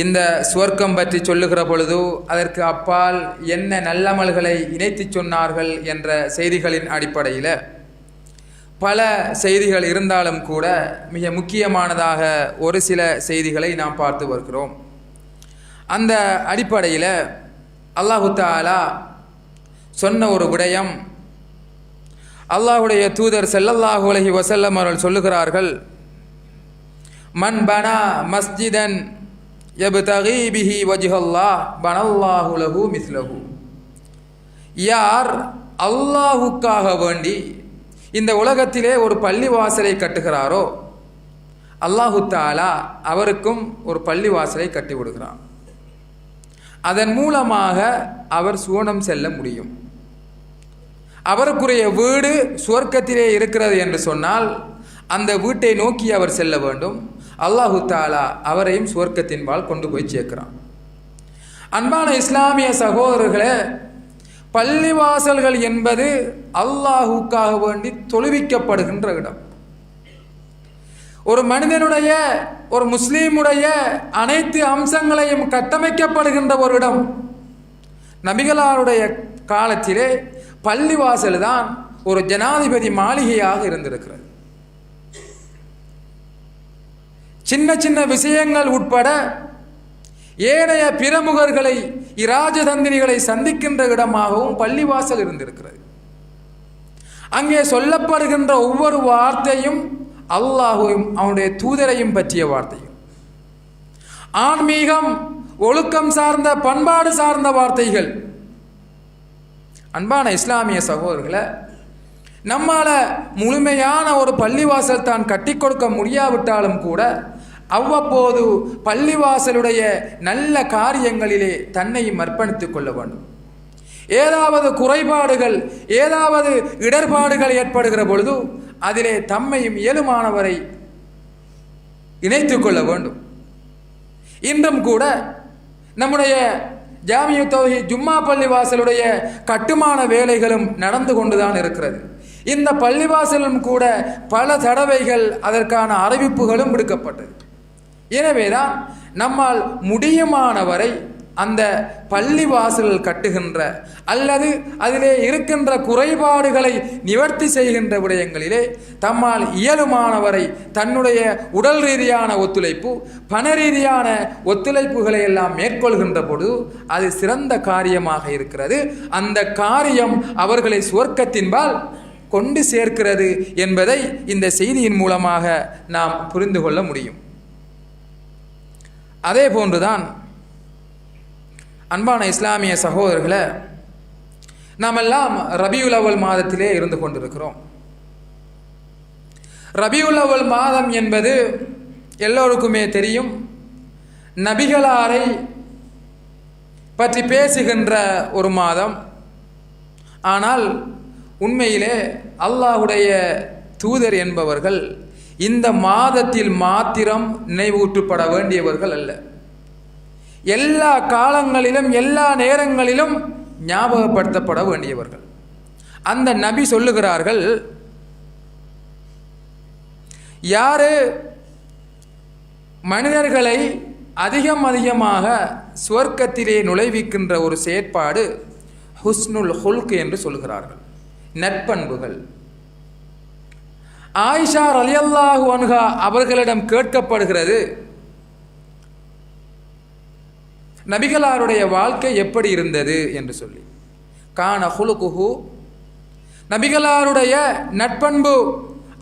இந்த சுவர்க்கம் பற்றி சொல்லுகிற பொழுது அதற்கு அப்பால் என்ன நல்லமல்களை இணைத்து சொன்னார்கள் என்ற செய்திகளின் அடிப்படையில் பல செய்திகள் இருந்தாலும் கூட மிக முக்கியமானதாக ஒரு சில செய்திகளை நாம் பார்த்து வருகிறோம். அந்த அடிப்படையில் அல்லாஹு தஆலா சொன்ன ஒரு விடயம், அல்லாஹுடைய தூதர் ஸல்லல்லாஹு அலைஹி வஸல்லம் அவர்கள் சொல்லுகிறார்கள், மன் பனா மஸ்ஜிதன் யப்தகி பிஹி வஜ்ஹல்லாஹ் பனல்லாஹு லஹு மிஸ்லஹு, யார் அல்லாஹுக்காக வேண்டி இந்த உலகத்திலே ஒரு பள்ளிவாசலை கட்டுகிறாரோ அல்லாஹு தஆலா அவருக்கும் ஒரு பள்ளிவாசலை கட்டி விடுகிறான். அதன் மூலமாக அவர் சுவனம் செல்ல முடியும். அவருக்குரிய வீடு சுவர்க்கத்திலே இருக்கிறது என்று சொன்னால் அந்த வீட்டை நோக்கி அவர் செல்ல வேண்டும். அல்லாஹு தஆலா அவரையும் சுவர்க்கத்தின்பால் கொண்டு போய் சேர்க்கிறான். அன்பான இஸ்லாமிய சகோதரர்களே, பள்ளிவாசல்கள் என்பது அல்லாஹுக்காக வேண்டி தொழுவிக்கப்படுகின்ற இடம். ஒரு மனிதனுடைய, ஒரு முஸ்லீமுடைய அனைத்து அம்சங்களையும் கட்டமைக்கப்படுகின்ற ஒரு இடம். நபிகளாருடைய காலத்திலே பள்ளிவாசல் தான் ஒரு ஜனாதிபதி மாளிகையாக இருந்திருக்கிறது. சின்ன சின்ன விஷயங்கள் உட்பட ஏனைய பிரமுகர்களை, இராஜதந்திரிகளை சந்திக்கின்ற இடமாகவும் பள்ளிவாசல் இருந்திருக்கிறது. அங்கே சொல்லப்படுகின்ற ஒவ்வொரு வார்த்தையும் அல்லாஹுவையும் அவனுடைய தூதரையும் பற்றிய வார்த்தையும், ஆன்மீகம், ஒழுக்கம் சார்ந்த, பண்பாடு சார்ந்த வார்த்தைகள். அன்பான இஸ்லாமிய சகோதரர்களை, நம்மால முழுமையான ஒரு பள்ளிவாசல் தான் கட்டி கொடுக்க முடியாவிட்டாலும் கூட அவ்வப்போது பள்ளிவாசலுடைய நல்ல காரியங்களிலே தன்னையும் அர்ப்பணித்துக் கொள்ள வேண்டும். ஏதாவது குறைபாடுகள், ஏதாவது இடர்பாடுகள் ஏற்படுகிற பொழுது அதிலே தம்மையும் இயலுமானவரை இணைத்துக் கொள்ள வேண்டும். இன்றும் கூட நம்முடைய ஜாமிய தௌஹீத் ஜும்மா பள்ளிவாசலுடைய கட்டுமான வேலைகளும் நடந்து கொண்டுதான் இருக்கிறது. இந்த பள்ளிவாசலும் கூட பல தடவைகள் அதற்கான அறிவிப்புகளும் விடுக்கப்பட்டது. எனவேதான் நம்மால் முடியுமானவரை அந்த பள்ளிவாசல் கட்டுகின்ற அல்லது அதிலே இருக்கின்ற குறைபாடுகளை நிவர்த்தி செய்கின்ற விடயங்களிலே தம்மால் இயலுமானவரை தன்னுடைய உடல் ரீதியான ஒத்துழைப்பு, பண ரீதியான ஒத்துழைப்புகளை எல்லாம் மேற்கொள்கின்ற பொழுது அது சிறந்த காரியமாக இருக்கிறது. அந்த காரியம் அவர்களை சுவர்க்கத்தின்பால் கொண்டு சேர்க்கிறது என்பதை இந்த செய்தியின் மூலமாக நாம் புரிந்து கொள்ள முடியும். அதே போன்றுதான் அன்பான இஸ்லாமிய சகோதரர்களை, நாமெல்லாம் ரபியுல் அவ்வல் மாதத்திலே இருந்து கொண்டிருக்கிறோம். ரபியுல் அவ்வல் மாதம் என்பது எல்லோருக்குமே தெரியும். நபிகளாரை பற்றி பேசுகின்ற ஒரு மாதம். ஆனால் உண்மையிலே அல்லாஹுடைய தூதர் என்பவர்கள் இந்த மாதத்தில் மாத்திரம் நினைவூற்றப்பட வேண்டியவர்கள் அல்ல. எல்லா காலங்களிலும் எல்லா நேரங்களிலும் ஞாபகப்படுத்தப்பட வேண்டியவர்கள். அந்த நபி சொல்லுகிறார்கள், யாரு மனிதர்களை அதிகமாக சுவர்க்கத்திலே நுழைவிக்கின்ற ஒரு செயற்பாடு ஹுஸ்னுல் ஹுல்க் என்று சொல்கிறார்கள், நற்பண்புகள். ஆயிஷா ரலியல்லாஹு அன்ஹா அவர்களிடம் கேட்கப்படுகிறது, நபிகளாருடைய வாழ்க்கை எப்படி இருந்தது என்று சொல்லி. கான ஹுலுகுஹு, நபிகளாருடைய நட்பண்பு,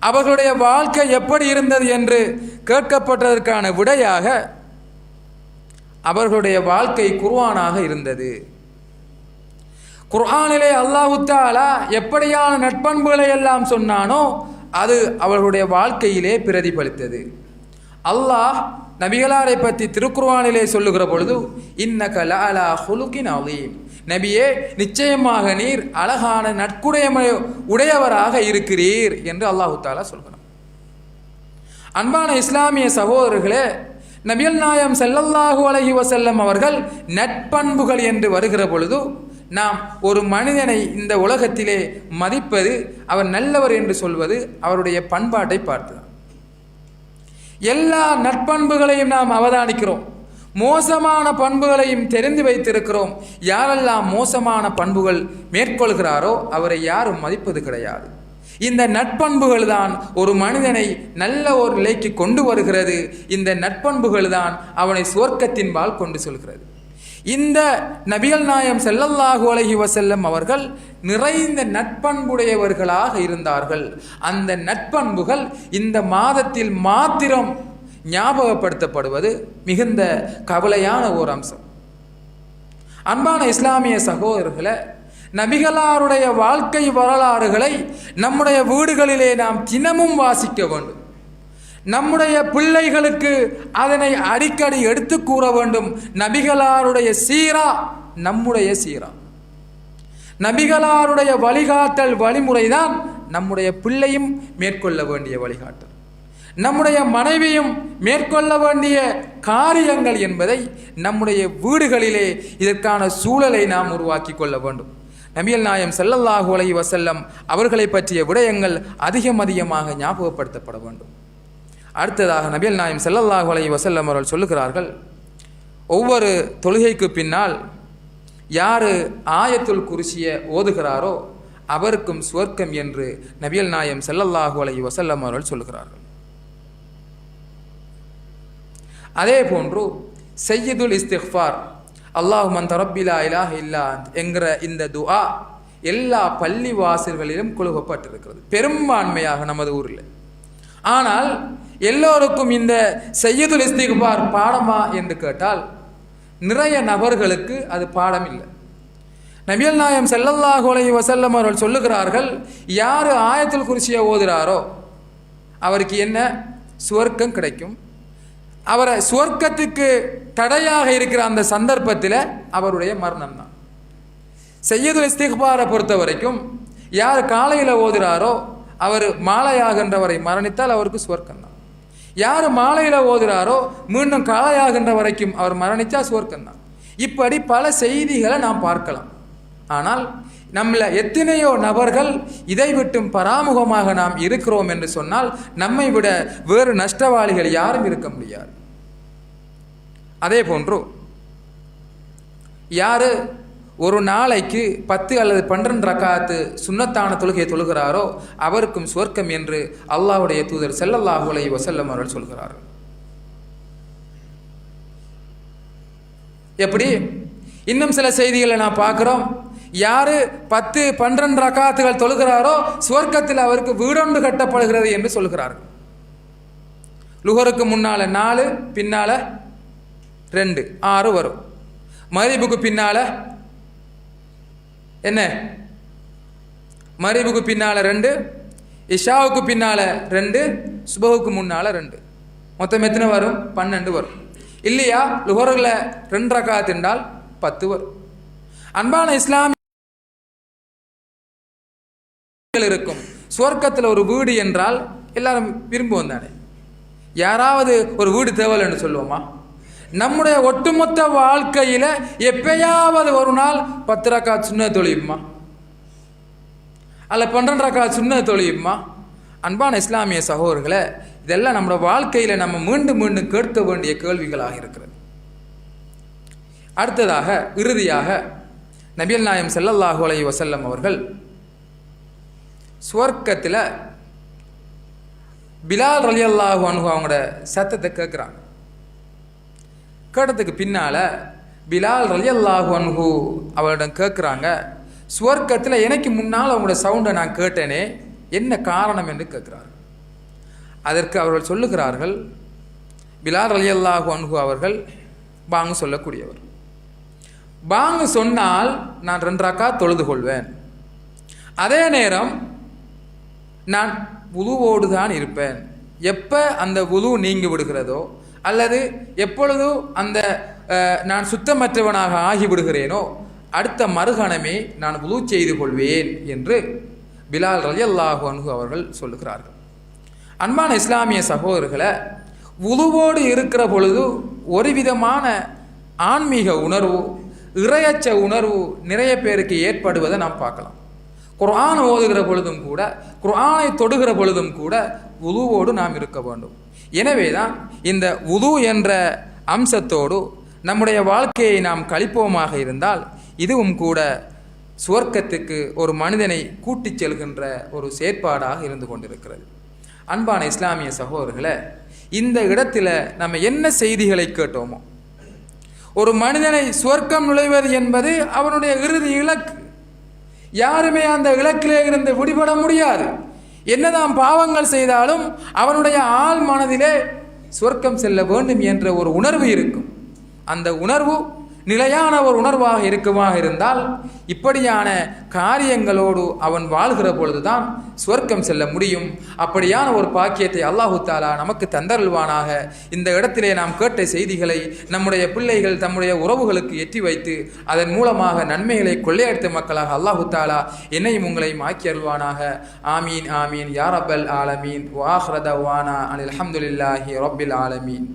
அவர்களுடைய வாழ்க்கை எப்படி இருந்தது என்று கேட்கப்பட்டதற்கான விடையாக அவர்களுடைய வாழ்க்கை குர்ஆனாக இருந்தது. குர்ஆனிலே அல்லாஹ் தஆலா எப்படியான நட்பண்புகளை எல்லாம் சொன்னானோ அது அவர்களுடைய வாழ்க்கையிலே பிரதிபலித்தது. அல்லாஹ் நபிகளாரை பற்றி திருக்குர்ஆனிலே சொல்லுகிற பொழுது, இன்னக லஅலா ஹுலுகின் அலீம், நபியே நிச்சயமாக நீர் அழகான உடையவராக இருக்கிறீர் என்று அல்லாஹ் தஆலா சொல்கிறான். அன்பான இஸ்லாமிய சகோதரர்களே, நபிகள் நாயகம் ஸல்லல்லாஹு அலைஹி வஸல்லம் அவர்கள் நட்பண்புகள் என்று வருகிற பொழுது நாம் ஒரு மனிதனை இந்த உலகத்திலே மதிப்பது, அவர் நல்லவர் என்று சொல்வது அவருடைய பண்பாட்டை பார்த்து. எல்லா நட்பண்புகளையும் நாம் அவதானிக்கிறோம், மோசமான பண்புகளையும் தெரிந்து வைத்திருக்கிறோம். யாரெல்லாம் மோசமான பண்புகள் மேற்கொள்கிறாரோ அவரை யாரும் மதிப்பது கிடையாது. இந்த நட்பண்புகள் தான் ஒரு மனிதனை நல்ல ஒரு நிலைக்கு கொண்டு வருகிறது. இந்த நட்பண்புகள் தான் அவனை சுவர்க்கத்தின்பால் கொண்டு செல்கிறது. இந்த நபிகள் நாயகம் ஸல்லல்லாஹு அலைஹி வஸல்லம் அவர்கள் நிறைந்த நட்பண்புடையவர்களாக இருந்தார்கள். அந்த நட்பண்புகள் இந்த மாதத்தில் மாத்திரம் ஞாபகப்படுத்தப்படுவது மிகுந்த கவலையான ஓர் அம்சம். அன்பான இஸ்லாமிய சகோதரர்களை, நபிகளாருடைய வாழ்க்கை வரலாறுகளை நம்முடைய வீடுகளிலே நாம் தினமும் வாசிக்க வேண்டும். நம்முடைய பிள்ளைகளுக்கு அதனை அடிக்கடி எடுத்து கூற வேண்டும். நபிகளாருடைய சீரா நம்முடைய சீரா, நபிகளாருடைய வழிகாட்டல் வழிமுறைதான் நம்முடைய பிள்ளையும் மேற்கொள்ள வேண்டிய வழிகாட்டல், நம்முடைய மனைவியும் மேற்கொள்ள வேண்டிய காரியங்கள் என்பதை நம்முடைய வீடுகளிலே இதற்கான சூழலை நாம் உருவாக்கி கொள்ள வேண்டும். நபிகள் நாயகம் ஸல்லல்லாஹு அலைஹி வஸல்லம் அவர்களை பற்றிய விடயங்கள் அதிகமாக ஞாபகப்படுத்தப்பட வேண்டும். அடுத்ததாக நபிகள் நாயகம் ஸல்லல்லாஹு அலைஹி வஸல்லம் அவர்கள் சொல்லுகிறார்கள், ஒவ்வொரு தொழுகைக்கு பின்னால் யாரு ஆயத்துல் குர்சியை ஓதுகிறாரோ அவருக்கும் சுவர்க்கம் என்று நபிகள் நாயகம் ஸல்லல்லாஹு அலைஹி வஸல்லம் அவர்கள் சொல்லுகிறார்கள். அதே போன்று சய்யிதுல் இஸ்திக்ஃபார், அல்லாஹும்ம அன்த ரப்பி லா இலாஹ இல்லா அன்த் என்கிற இந்த துஆ எல்லா பள்ளி வாசல்களிலும் குழுவப்பட்டிருக்கிறது, பெரும்பான்மையாக நமது ஊரில். ஆனால் எல்லோருக்கும் இந்த சய்யிதுல் இஸ்திக்ஃபார் பாடமா என்று கேட்டால் நிறைய நபர்களுக்கு அது பாடம் இல்லை. நபிகள் நாயகம் ஸல்லல்லாஹு அலைஹி வஸல்லம் அவர்கள் சொல்லுகிறார்கள், யார் ஆயத்துல் குர்சியை ஓதுறாரோ அவருக்கு என்ன சுவர்க்கம் கிடைக்கும். அவரை சுவர்க்கத்துக்கு தடையாக இருக்கிற அந்த சந்தர்ப்பத்தில் அவருடைய மரணம் தான். சையதுல் இஸ்திக்பாரை பொறுத்த வரைக்கும் யார் காலையில் ஓதுறாரோ அவர் மாலையாகின்றவரை மரணித்தால் அவருக்கு சுவர்க்கம் தான். யார் மாலையில் ஓதுறாரோ மீண்டும் காலையாகின்ற வரைக்கும் அவர் மரணித்தா சுவர்க்கம் தான். இப்படி பல செய்திகளை நாம் பார்க்கலாம். ஆனால் நம்மள எத்தனையோ நபர்கள் இதை விட்டும் பராமுகமாக நாம் இருக்கிறோம் என்று சொன்னால் நம்மை விட வேறு நஷ்டவாளிகள் யாரும் இருக்க முடியாது. அதே போன்று யாரு ஒரு நாளைக்கு 10 அல்லது 12 ரக்காத்து சுன்னத்தான தொழுகையை தொழுகிறாரோ அவருக்கும் சுவர்க்கம் என்று அல்லாஹ்வுடைய தூதர் ஸல்லல்லாஹு அலைஹி வஸல்லம் அவர்கள் சொல்கிறார்கள். எப்படி? இன்னும் சில செய்திகளை நான் பார்க்கிறோம். யாரு 10, 12 ரக்காத்துகள் தொழுகிறாரோ சுவர்க்கத்தில் அவருக்கு வீடொன்று கட்டப்படுகிறது என்று சொல்கிறார்கள். லுஹருக்கு முன்னால 4, பின்னால 2, 6 வரும். மரிபுக்கு பின்னால என்ன? மரிபுக்கு பின்னால 2, இஷாவுக்கு பின்னால 2, சுபஹுக்கு முன்னால 2, மொத்தம் எத்தனை வரும்? 12 வரும். இல்லையா? லுஹரில் 2 ரக்காத் என்றால் 10 வரும். அன்பான இஸ்லாமிய இருக்கும் சுவர்க்கத்தில் ஒரு வீடு என்றால் எல்லாரும் விரும்புவோம் தானே? யாராவது ஒரு வீடு தேவல் என்று சொல்லுவோமா? நம்முடைய ஒட்டுமொத்த வாழ்க்கையில எப்பயாவது ஒரு நாள் 10 ரக்காத் சுன்னத் தொழுயுமா அல்ல 12 ரக்காத் சுன்னத் தொழுயுமா? அன்பான இஸ்லாமிய சகோதரர்களே, இதெல்லாம் நம்முடைய வாழ்க்கையில நம்ம மீண்டும் மீண்டும் கேட்க வேண்டிய கேள்விகளாக இருக்கிறது. அடுத்ததாக இறுதியாக நபிகள் நாயகம் ஸல்லல்லாஹு அலைஹி வஸல்லம் அவர்கள் சுவர்க்கத்தில் பிலால் ரலியல்லாஹு அன்ஹு அவங்களோட சத்தத்தை கேட்குறாங்க. கேட்டதுக்கு பின்னால பிலால் ரலியல்லாஹு அன்ஹு அவரிடம் கேட்குறாங்க, சுவர்க்கத்தில் எனக்கு முன்னால் அவங்களோட சவுண்டை நான் கேட்டேனே, என்ன காரணம் என்று கேட்குறார்கள். அதற்கு அவர்கள் சொல்லுகிறார்கள், பிலால் ரலியல்லாஹு அன்ஹு அவர்கள் பாங்கு சொல்லக்கூடியவர். பாங்கு சொன்னால் நான் 2 ரக்காத் தொழுது கொள்வேன். அதே நேரம் நான் வுதுவோடு தான் இருப்பேன். எப்போ அந்த வுது நீங்கி விடுகிறதோ அல்லது எப்பொழுதும் அந்த நான் சுத்தமற்றவனாக ஆகிவிடுகிறேனோ அடுத்த மறுகணமே நான் வுது செய்து கொள்வேன் என்று பிலால் ரலியல்லாஹு அன்ஹு அவர்கள் சொல்லுகிறார்கள். அன்பான இஸ்லாமிய சகோதரர்களை, வுதுவோடு இருக்கிற பொழுது ஒரு விதமான ஆன்மீக உணர்வு, இறையச்ச உணர்வு நிறைய பேருக்கு ஏற்படுவதை நாம் பார்க்கலாம். குர்ஆன் ஓதுகிற பொழுதும் கூட, குர்ஆனை தொடுகிற பொழுதும் கூட வுதுவோடு நாம் இருக்க வேண்டும். எனவே தான் இந்த வுது என்ற அம்சத்தோடு நம்முடைய வாழ்க்கையை நாம் கழிப்போமாக இருந்தால் இதுவும் கூட சுவர்க்கத்துக்கு ஒரு மனிதனை கூட்டிச் செல்கின்ற ஒரு செயற்பாடாக இருந்து கொண்டிருக்கிறது. அன்பான இஸ்லாமிய சகோதரர்களே, இந்த இடத்துல நம்ம என்ன செய்திகளை கேட்டோமோ, ஒரு மனிதனை சுவர்க்கம் நுழைவது என்பது அவனுடைய இறுதி இலக்கு. யாருமே அந்த இலக்கிலே இருந்து விடுபட முடியாது. என்னதான் பாவங்கள் செய்தாலும் அவனுடைய ஆள் மனதிலே சுவர்க்கம் செல்ல வேண்டும் என்ற ஒரு உணர்வு இருக்கும். அந்த உணர்வு நிலையான ஒரு உணர்வாக இருக்குமாக இருந்தால் இப்படியான காரியங்களோடு அவன் வாழ்கிற பொழுதுதான் சுவர்க்கம் செல்ல முடியும். அப்படியான ஒரு பாக்கியத்தை அல்லாஹு தாலா நமக்கு தந்தருள்வானாக. இந்த இடத்திலே நாம் கேட்ட செய்திகளை நம்முடைய பிள்ளைகள் தம்முடைய உறவுகளுக்கு எட்டி வைத்து அதன் மூலமாக நன்மைகளை கொள்ளையடித்த மக்களாக அல்லாஹு தாலா என்னையும் உங்களையும் ஆக்கி அருள்வானாக. ஆமீன் ஆமீன் யா ரப்பல் ஆலமீன். வ ஆகிரு தஅவானா அனில் ஹம்துலில்லாஹி ரப்பில் ஆலமீன்.